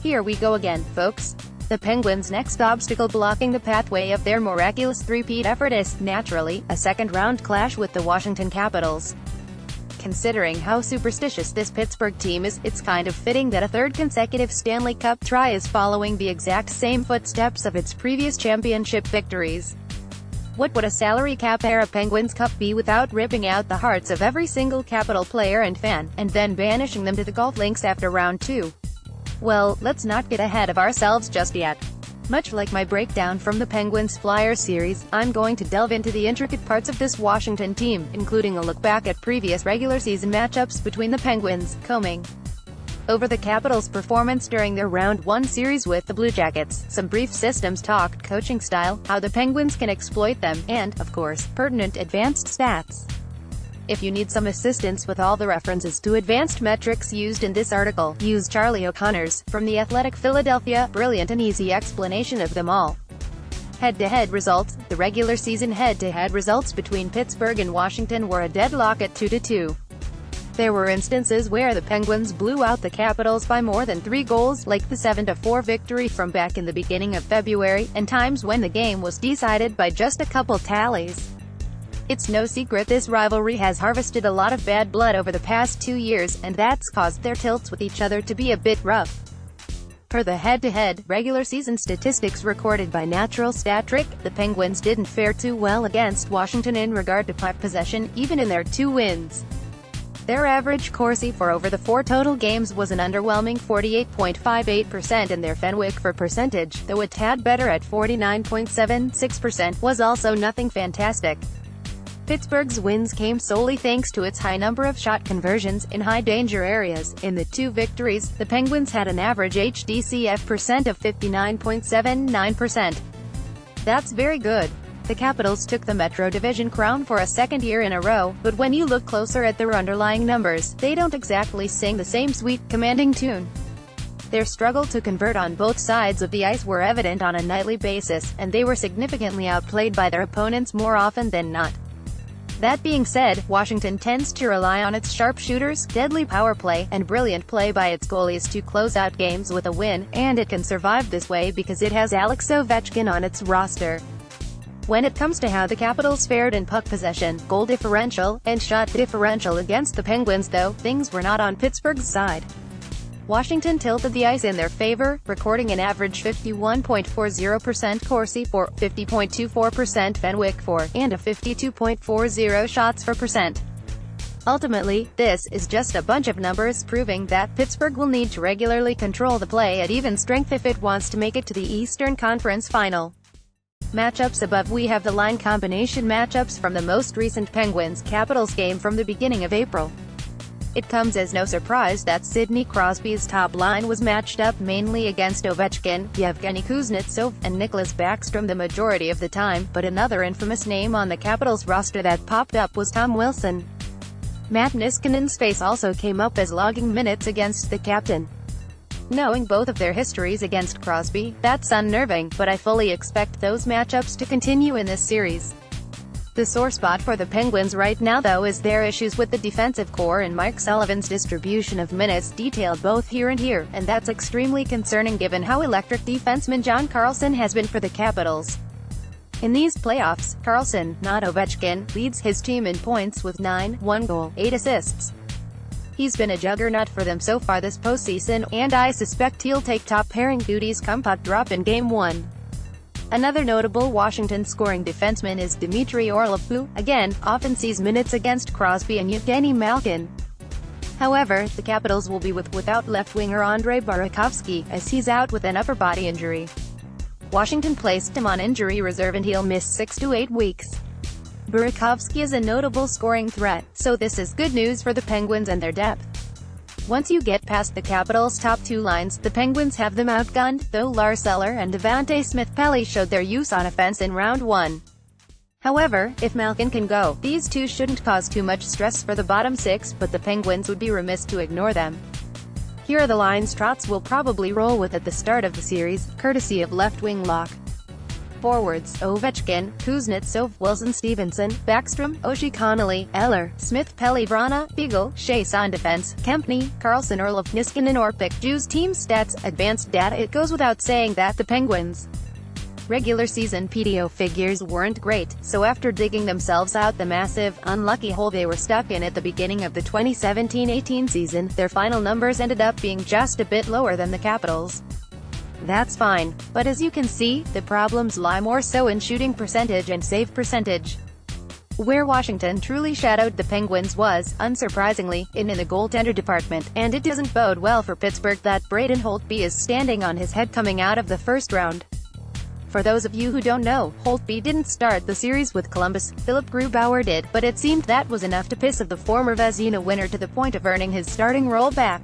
Here we go again, folks. The Penguins' next obstacle blocking the pathway of their miraculous three-peat effort is, naturally, a second-round clash with the Washington Capitals. Considering how superstitious this Pittsburgh team is, it's kind of fitting that a third consecutive Stanley Cup try is following the exact same footsteps of its previous championship victories. What would a salary cap-era Penguins Cup be without ripping out the hearts of every single Capital player and fan, and then banishing them to the golf links after round 2? Well, let's not get ahead of ourselves just yet. Much like my breakdown from the Penguins-Flyers series, I'm going to delve into the intricate parts of this Washington team, including a look back at previous regular season matchups between the Penguins, combing over the Capitals' performance during their Round 1 series with the Blue Jackets, some brief systems talk, coaching style, how the Penguins can exploit them, and, of course, pertinent advanced stats. If you need some assistance with all the references to advanced metrics used in this article, use Charlie O'Connor's, from The Athletic Philadelphia, brilliant and easy explanation of them all. Head-to-head results. The regular season head-to-head results between Pittsburgh and Washington were a deadlock at 2-2. There were instances where the Penguins blew out the Capitals by more than 3 goals, like the 7-4 victory from back in the beginning of February, and times when the game was decided by just a couple tallies. It's no secret this rivalry has harvested a lot of bad blood over the past 2 years, and that's caused their tilts with each other to be a bit rough. Per the head-to-head, regular season statistics recorded by Natural Stat Trick, the Penguins didn't fare too well against Washington in regard to puck possession, even in their 2 wins. Their average Corsi for over the 4 total games was an underwhelming 48.58%, and their Fenwick for percentage, though a tad better at 49.76%, was also nothing fantastic. Pittsburgh's wins came solely thanks to its high number of shot conversions in high-danger areas. In the 2 victories, the Penguins had an average HDCF percent of 59.79%. That's very good. The Capitals took the Metro Division crown for a second year in a row, but when you look closer at their underlying numbers, they don't exactly sing the same sweet, commanding tune. Their struggle to convert on both sides of the ice were evident on a nightly basis, and they were significantly outplayed by their opponents more often than not. That being said, Washington tends to rely on its sharpshooters, deadly power play, and brilliant play by its goalies to close out games with a win, and it can survive this way because it has Alex Ovechkin on its roster. When it comes to how the Capitals fared in puck possession, goal differential, and shot differential against the Penguins though, things were not on Pittsburgh's side. Washington tilted the ice in their favor, recording an average 51.40% Corsi for, 50.24% Fenwick for, and a 52.40 shots for percent. Ultimately, this is just a bunch of numbers proving that Pittsburgh will need to regularly control the play at even strength if it wants to make it to the Eastern Conference Final. Matchups above. We have the line combination matchups from the most recent Penguins-Capitals game from the beginning of April. It comes as no surprise that Sidney Crosby's top line was matched up mainly against Ovechkin, Yevgeny Kuznetsov, and Nicklas Backstrom the majority of the time, but another infamous name on the Capitals roster that popped up was Tom Wilson. Matt Niskanen's face also came up as logging minutes against the captain. Knowing both of their histories against Crosby, that's unnerving, but I fully expect those matchups to continue in this series. The sore spot for the Penguins right now though is their issues with the defensive core and Mike Sullivan's distribution of minutes detailed both here and here, and that's extremely concerning given how electric defenseman John Carlson has been for the Capitals. In these playoffs, Carlson, not Ovechkin, leads his team in points with 9, 1 goal, 8 assists. He's been a juggernaut for them so far this postseason, and I suspect he'll take top pairing duties come puck drop in Game 1. Another notable Washington scoring defenseman is Dmitry Orlov, who, again, often sees minutes against Crosby and Evgeny Malkin. However, the Capitals will be without left-winger Andrei Burakovsky, as he's out with an upper body injury. Washington placed him on injury reserve and he'll miss 6 to 8 weeks. Burakovsky is a notable scoring threat, so this is good news for the Penguins and their depth. Once you get past the Capitals' top 2 lines, the Penguins have them outgunned, though Lars Eller and Devante Smith-Pelly showed their use on offense in Round 1. However, if Malkin can go, these two shouldn't cause too much stress for the bottom 6, but the Penguins would be remiss to ignore them. Here are the lines Trotz will probably roll with at the start of the series, courtesy of left-wing lock. Forwards: Ovechkin, Kuznetsov, Wilson, Stevenson, Backstrom, Oshie, Connolly, Eller, Smith, Pelly, Vrana, Beagle, Chase. On defense: Kempny, Carlson, Orlov, Niskanen, Orpik. Juice Team Stats, Advanced Data. It goes without saying that the Penguins' regular season PDO figures weren't great, so after digging themselves out the massive, unlucky hole they were stuck in at the beginning of the 2017-18 season, their final numbers ended up being just a bit lower than the Capitals'. That's fine, but as you can see, the problems lie more so in shooting percentage and save percentage. Where Washington truly shadowed the Penguins was, unsurprisingly, in the goaltender department, and it doesn't bode well for Pittsburgh that Braden Holtby is standing on his head coming out of the first round. For those of you who don't know, Holtby didn't start the series with Columbus, Philip Grubauer did, but it seemed that was enough to piss of the former Vezina winner to the point of earning his starting role back.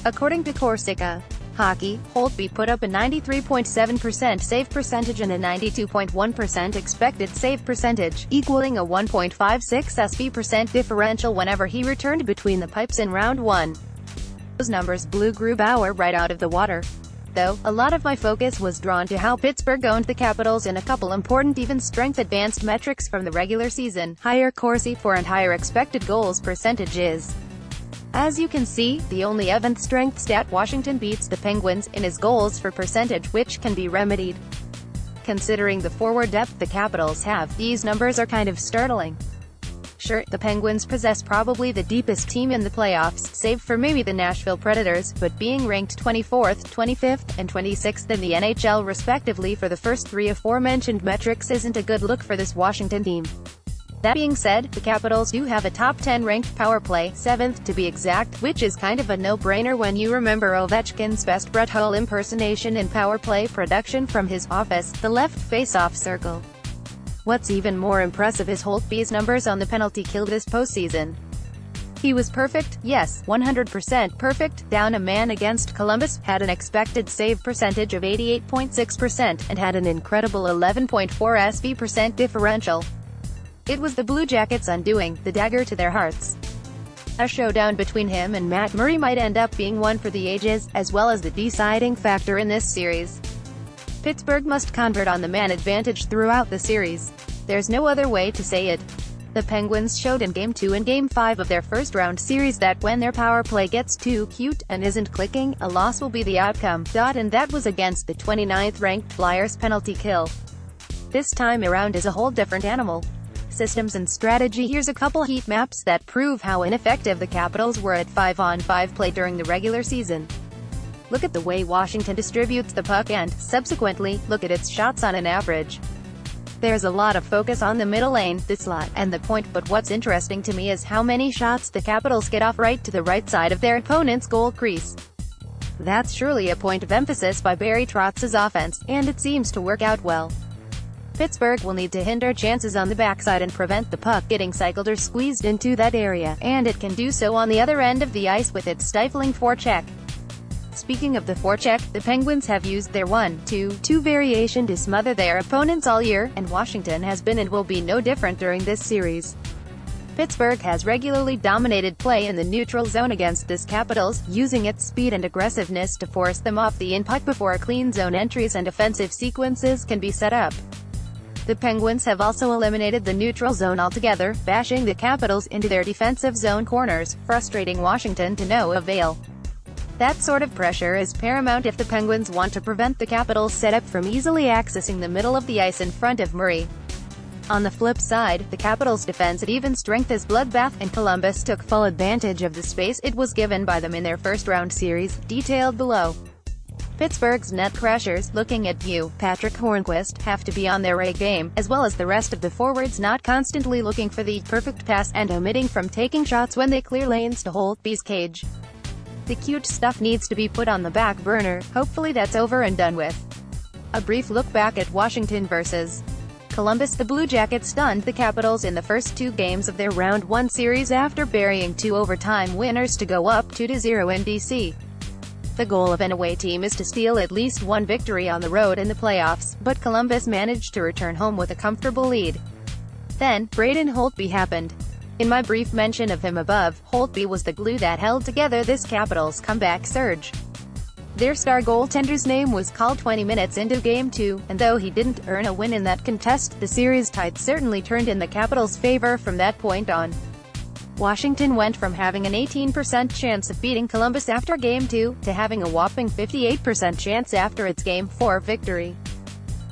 According to Corsica Hockey, Holtby put up a 93.7% save percentage and a 92.1% expected save percentage, equaling a 1.56 SV% differential whenever he returned between the pipes in round 1. Those numbers blew Grubauer right out of the water. Though, a lot of my focus was drawn to how Pittsburgh owned the Capitals in a couple important even-strength advanced metrics from the regular season, higher Corsi for and higher expected goals percentages. As you can see, the only event-strength stat Washington beats the Penguins in is goals for percentage, which can be remedied. Considering the forward depth the Capitals have, these numbers are kind of startling. Sure, the Penguins possess probably the deepest team in the playoffs, save for maybe the Nashville Predators, but being ranked 24th, 25th, and 26th in the NHL respectively for the first three aforementioned metrics isn't a good look for this Washington team. That being said, the Capitals do have a top 10 ranked power play, 7th to be exact, which is kind of a no-brainer when you remember Ovechkin's best Brett Hull impersonation in power play production from his office, the left face-off circle. What's even more impressive is Holtby's numbers on the penalty kill this postseason. He was perfect, yes, 100% perfect, down a man against Columbus, had an expected save percentage of 88.6%, and had an incredible 11.4 SV% differential. It was the Blue Jackets' undoing, the dagger to their hearts. A showdown between him and Matt Murray might end up being one for the ages, as well as the deciding factor in this series. Pittsburgh must convert on the man advantage throughout the series. There's no other way to say it. The Penguins showed in Game 2 and Game 5 of their first-round series that when their power play gets too cute and isn't clicking, a loss will be the outcome. And that was against the 29th-ranked Flyers penalty kill. This time around is a whole different animal. Systems and strategy. Here's a couple heat maps that prove how ineffective the Capitals were at 5-on-5 play during the regular season. Look at the way Washington distributes the puck and, subsequently, look at its shots on an average. There's a lot of focus on the middle lane, the slot, and the point, but what's interesting to me is how many shots the Capitals get off right to the right side of their opponent's goal crease. That's surely a point of emphasis by Barry Trotz's offense, and it seems to work out well. Pittsburgh will need to hinder chances on the backside and prevent the puck getting cycled or squeezed into that area, and it can do so on the other end of the ice with its stifling forecheck. Speaking of the forecheck, the Penguins have used their 1-2-2 variation to smother their opponents all year, and Washington has been and will be no different during this series. Pittsburgh has regularly dominated play in the neutral zone against this Capitals, using its speed and aggressiveness to force them off the in-puck before clean zone entries and offensive sequences can be set up. The Penguins have also eliminated the neutral zone altogether, bashing the Capitals into their defensive zone corners, frustrating Washington to no avail. That sort of pressure is paramount if the Penguins want to prevent the Capitals' setup from easily accessing the middle of the ice in front of Murray. On the flip side, the Capitals' defense at even strength is bloodbath, and Columbus took full advantage of the space it was given by them in their first-round series, detailed below. Pittsburgh's net crashers, looking at you, Patrick Hornquist, have to be on their A game, as well as the rest of the forwards not constantly looking for the perfect pass and omitting from taking shots when they clear lanes to Holtby's cage. The cute stuff needs to be put on the back burner. Hopefully that's over and done with. A brief look back at Washington versus Columbus. The Blue Jackets stunned the Capitals in the first two games of their Round 1 series after burying two overtime winners to go up 2-0 in DC. The goal of an away team is to steal at least one victory on the road in the playoffs, but Columbus managed to return home with a comfortable lead. Then, Braden Holtby happened. In my brief mention of him above, Holtby was the glue that held together this Capitals comeback surge. Their star goaltender's name was called 20 minutes into Game 2, and though he didn't earn a win in that contest, the series tide certainly turned in the Capitals' favor from that point on. Washington went from having an 18% chance of beating Columbus after Game 2, to having a whopping 58% chance after its Game 4 victory.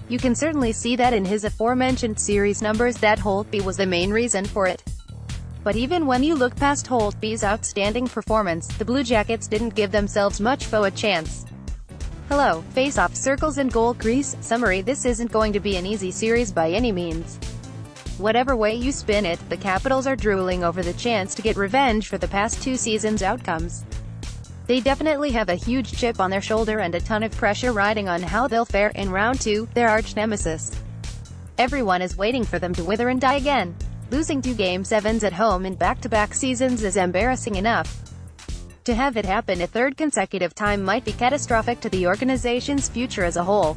You can certainly see that in his aforementioned series numbers that Holtby was the main reason for it. But even when you look past Holtby's outstanding performance, the Blue Jackets didn't give themselves much of a chance. Hello, face-off circles and goal crease. Summary: this isn't going to be an easy series by any means. Whatever way you spin it, the Capitals are drooling over the chance to get revenge for the past 2 seasons' outcomes. They definitely have a huge chip on their shoulder and a ton of pressure riding on how they'll fare in round 2, their arch-nemesis. Everyone is waiting for them to wither and die again. Losing 2 Game 7s at home in back-to-back seasons is embarrassing enough. To have it happen a third consecutive time might be catastrophic to the organization's future as a whole.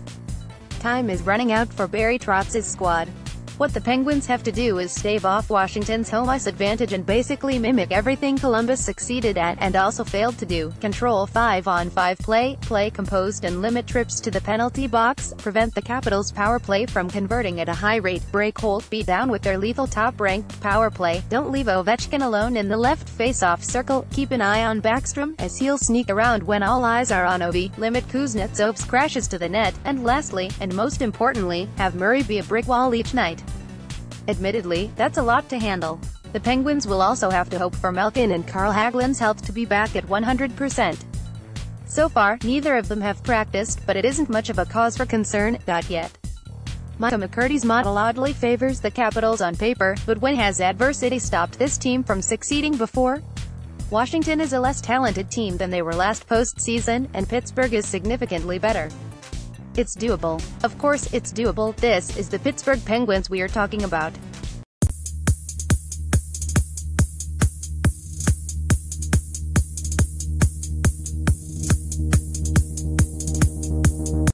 Time is running out for Barry Trotz's squad. What the Penguins have to do is stave off Washington's home ice advantage and basically mimic everything Columbus succeeded at and also failed to do. Control 5-on-5 play composed and limit trips to the penalty box, prevent the Capitals' power play from converting at a high rate, break Holtby down with their lethal top-ranked power play, don't leave Ovechkin alone in the left face-off circle, keep an eye on Backstrom, as he'll sneak around when all eyes are on Ovi, limit Kuznetsov's crashes to the net, and lastly, and most importantly, have Murray be a brick wall each night. Admittedly, that's a lot to handle. The Penguins will also have to hope for Malkin and Carl Hagelin's health to be back at 100%. So far, neither of them have practiced, but it isn't much of a cause for concern, yet. Micah McCurdy's model oddly favors the Capitals on paper, but when has adversity stopped this team from succeeding before? Washington is a less talented team than they were last postseason, and Pittsburgh is significantly better. It's doable. Of course, it's doable. This is the Pittsburgh Penguins we are talking about.